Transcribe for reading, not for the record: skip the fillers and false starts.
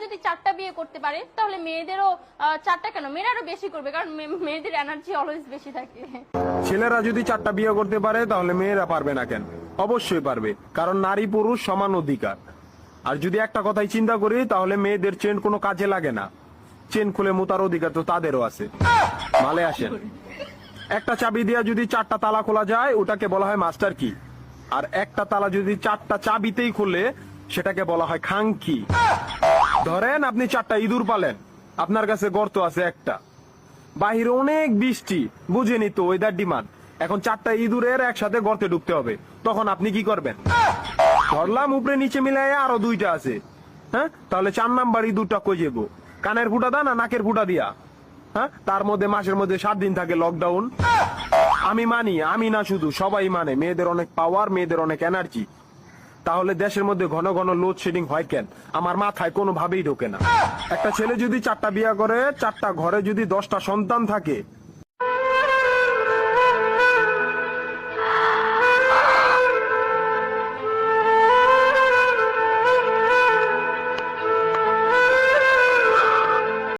যদি 4টা বিয়ে করতে পারে তাহলে মেয়েদেরও 4টা কেন, মেয়েরা আরো বেশি করবে, কারণ মেয়েদের এনার্জি অলওয়েজ বেশি থাকে। ছেলেরা যদি 4টা বিয়ে করতে পারে তাহলে মেয়েরা পারবে না কেন? অবশ্যই পারবে, কারণ নারী পুরুষ সমান অধিকার। আর যদি একটা কথাই চিন্তা করি তাহলে মেয়েদের চেন কোনো কাজে লাগে না, চেন খুলে মোতার অধিকার তো তাদেরও আছে। মালে আসেন, একটা চাবি দিয়া যদি 4টা তালা খোলা যায় ওটাকে বলা হয় মাস্টার কি, আর একটা তালা যদি 4টা চাবিতেই খুলে সেটাকে বলা হয় খাঙ্কি। ধরেন আপনি 4টা ইঁদুর পালেন, আপনার কাছে গর্ত আছে একটা, বাহিরে অনেক বৃষ্টি, বুঝেনি তো ওয়েদার ডিমান্ড, এখন 4টা ইঁদুরের একসাথে গর্তে ঢুকতে হবে, তখন আপনি কি করবেন? ধরলাম উপরে নিচে মিলাই আরো 2টা আছে, হ্যাঁ, তাহলে 4 নাম্বার ইঁদুরটা কই যাবো? কানের ফুটা দা না নাকের ফুটা দিয়া? হ্যাঁ, তার মধ্যে মাসের মধ্যে 7 দিন থাকে লকডাউন। আমি মানি, আমি না শুধু সবাই মানে, মেয়েদের অনেক পাওয়ার, মেয়েদের অনেক এনার্জি। তাহলে দেশের মধ্যে ঘন ঘন লোডশেডিং হয় কেন? আমার মাথায় কোনোভাবেই ঢোকে না। একটা ছেলে যদি 4টা বিয়ে করে, 4টা ঘরে যদি 10টা সন্তান থাকে,